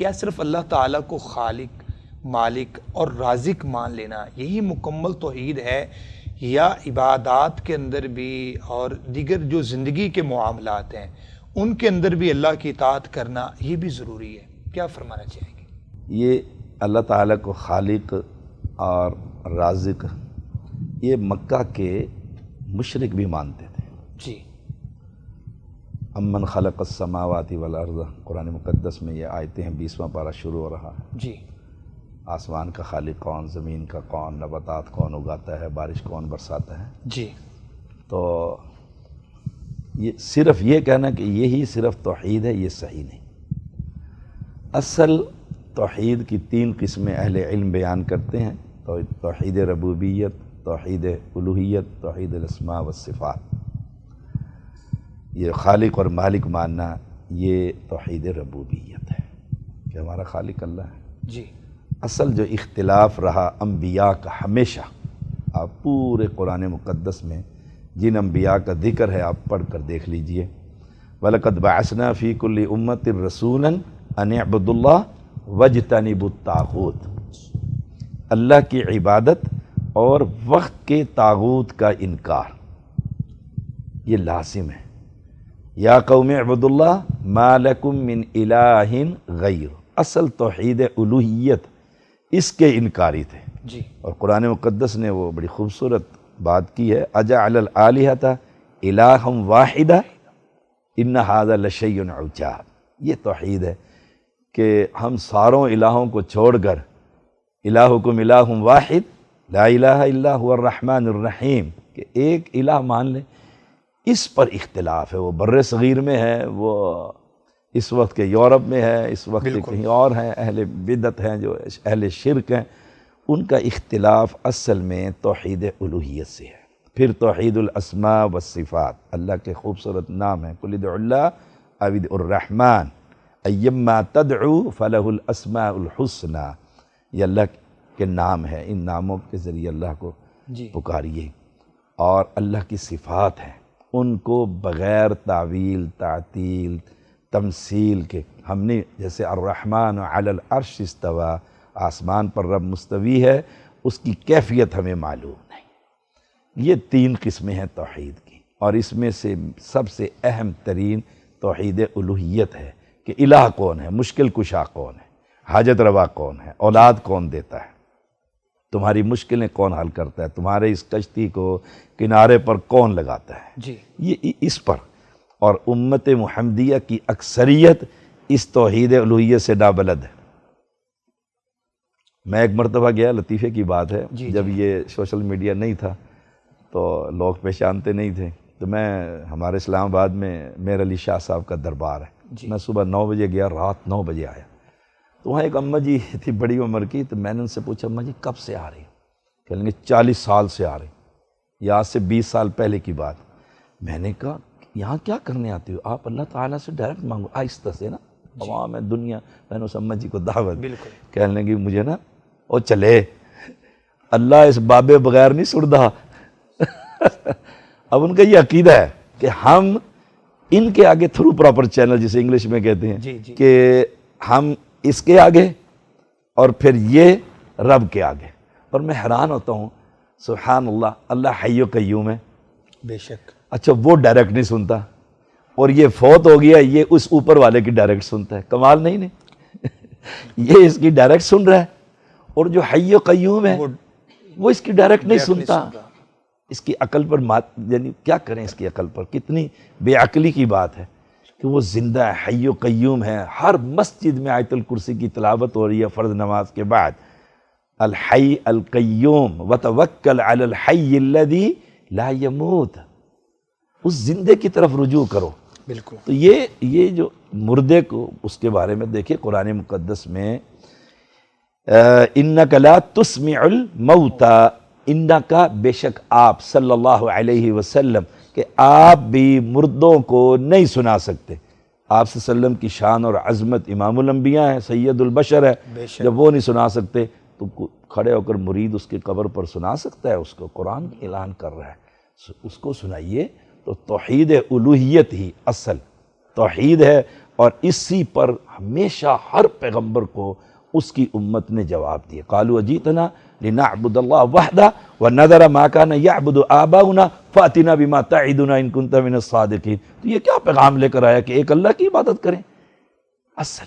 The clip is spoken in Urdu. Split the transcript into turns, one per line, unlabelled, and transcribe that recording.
کیا صرف اللہ تعالیٰ کو خالق، مالک اور رازق مان لینا یہی مکمل توحید ہے، یا عبادات کے اندر بھی اور دیگر جو زندگی کے معاملات ہیں ان کے اندر بھی اللہ کی اطاعت کرنا یہ بھی ضروری ہے؟ کیا فرمانا چاہیں گے؟
یہ اللہ تعالیٰ کو خالق اور رازق یہ مکہ کے مشرک بھی مانتے تھے۔
جی،
امن خلق السماوات والارض، قرآن مقدس میں یہ آیتیں ہیں، 20واں پارہ شروع ہو رہا ہے۔
جی،
آسمان کا خالق کون، زمین کا کون، نباتات کون اگاتا ہے، بارش کون برساتا ہے۔
جی،
تو یہ صرف یہ کہنا کہ یہی صرف توحید ہے، یہ صحیح نہیں۔ اصل توحید کی 3 قسمیں اہل علم بیان کرتے ہیں، توحید ربوبیت، توحید الوہیت، توحید الاسماء والصفات۔ یہ خالق اور مالک ماننا یہ توحید ربوبیت ہے کہ ہمارا خالق اللہ ہے۔
جی،
اصل جو اختلاف رہا انبیاء کا ہمیشہ، آپ پورے قرآن مقدس میں جن انبیاء کا ذکر ہے آپ پڑھ کر دیکھ لیجئے، وَلَقَدْ بَعَثْنَا فِي كُلِّ أُمَّةٍ رَسُولًا أَنِ اعْبُدُوا اللَّهَ وَاجْتَنِبُوا الطَّاغُوتَ، اللہ کی عبادت اور وقت کے طاغوت کا انکار، یہ لازم ہے۔ یا قوم اعبدوا اللہ ما لکم من الہ غیر، اصل توحید الوہیت اس کے انکاری تھے۔
جی،
اور قرآن مقدس نے وہ بڑی خوبصورت بات کی ہے، اجعل الآلہۃ الہا واحدہ ان ھذا لشیء عجاب، یہ توحید ہے کہ ہم ساروں الہوں کو چھوڑ کر الہکم الہ واحد لا الہ الا هو الرحمن الرحیم کہ ایک الہ مان لیں۔ اس پر اختلاف ہے، وہ بر صغیر میں ہے، وہ اس وقت کے یورپ میں ہے، اس وقت کے کہیں اور ہیں، اہل بدعت ہیں جو اہل شرک ہیں، ان کا اختلاف اصل میں توحید الوہیت سے ہے۔ پھر توحید الاسماء والصفات، اللہ کے خوبصورت نام ہیں، قل ادعوا اللہ او ادعوا الرحمن ایما تدعو فلہ الاسماء الحسنی، یہ اللہ کے نام ہے، ان ناموں کے ذریعے اللہ کو پکاریے۔ اور اللہ کی صفات ہیں، ان کو بغیر تعویل، تعطیل، تمثیل کے، ہم نے جیسے الرحمن علی العرش استویٰ، آسمان پر رب مستوی ہے، اس کی کیفیت ہمیں معلوم نہیں۔ یہ 3 قسمیں ہیں توحید کی، اور اس میں سے سب سے اہم ترین توحید الوہیت ہے کہ الہ کون ہے، مشکل کشا کون ہے، حاجت روا کون ہے، اولاد کون دیتا ہے، تمہاری مشکلیں کون حل کرتا ہے، تمہارے اس کشتی کو کنارے پر کون لگاتا ہے۔
جی،
یہ اس پر، اور امت محمدیہ کی اکثریت اس توحید الوہیت سے نابلد ہے۔ میں ایک مرتبہ گیا، لطیفے کی بات ہے، جب یہ سوشل میڈیا نہیں تھا تو لوگ پہچانتے نہیں تھے، تو میں ہمارے اسلام آباد میں میر علی شاہ صاحب کا دربار ہے، میں صبح 9 بجے گیا، رات 9 بجے آیا، تو وہاں ایک اماں جی تھی بڑی عمر کی، تو میں نے ان سے پوچھا اماں جی کب سے آ رہی ہیں؟ کہنے لگے 40 سال سے آ رہی، یا آج سے 20 سال پہلے کی بات۔ میں نے کہا یہاں کیا کرنے آتے ہو آپ؟ اللہ تعالیٰ سے ڈائریکٹ مانگو، آہستہ سے نا، عوام ہے دنیا۔ میں نے اس اماں جی کو دعوت، کہنے لگی مجھے نا او چلے، اللہ اس بابے بغیر نہیں سندا۔ اب ان کا یہ عقیدہ ہے کہ ہم ان کے آگے تھرو پراپر چینل جسے انگلش میں کہتے ہیں کہ ہم اس کے آگے اور پھر یہ رب کے آگے۔ اور میں حیران ہوتا ہوں، سبحان اللہ، اللہ حی و قیوم ہے،
بے شک۔
اچھا وہ ڈائریکٹ نہیں سنتا، اور یہ فوت ہو گیا، یہ اس اوپر والے کی ڈائریکٹ سنتا ہے، کمال نہیں یہ اس کی ڈائریکٹ سن رہا ہے، اور جو حی و قیوم ہے وہ اس کی ڈائریکٹ نہیں سنتا۔ اس کی عقل پر یعنی کیا کریں، اس کی عقل پر کتنی بے عقلی کی بات ہے کہ وہ زندہ ہے، حی و قیوم ہے۔ ہر مسجد میں آیت الکرسی کی تلاوت ہو رہی ہے فرض نماز کے بعد، الحی القیوم وتوکل علی الحی الذی لا یموت، اس زندے کی طرف رجوع کرو۔
بالکل۔
تو یہ جو مردے کو، اس کے بارے میں دیکھیں قرآن مقدس میں انک لا تسمع الموتى، انک بے شک آپ صلی اللہ علیہ وسلم کہ آپ بھی مردوں کو نہیں سنا سکتے۔ آپ صلی اللہ علیہ وسلم کی شان اور عظمت، امام الانبیاء ہیں، سید البشر ہے، جب وہ نہیں سنا سکتے تو کھڑے ہو کر مرید اس کی قبر پر سنا سکتا ہے؟ اس کو قرآن اعلان کر رہا ہے، اس کو سنائیے۔ تو توحید الوہیت ہی اصل توحید ہے، اور اسی پر ہمیشہ ہر پیغمبر کو اس کی امت نے جواب دیا۔ قالوا اجیتنا لنعبد اللہ وحدہ ونذر ما کان یعبد آباؤنا فاتنا بما تعدنا ان کنت من الصادقین۔ تو یہ کیا پیغام لے کر آیا کہ ایک اللہ کی عبادت کریں؟ اصل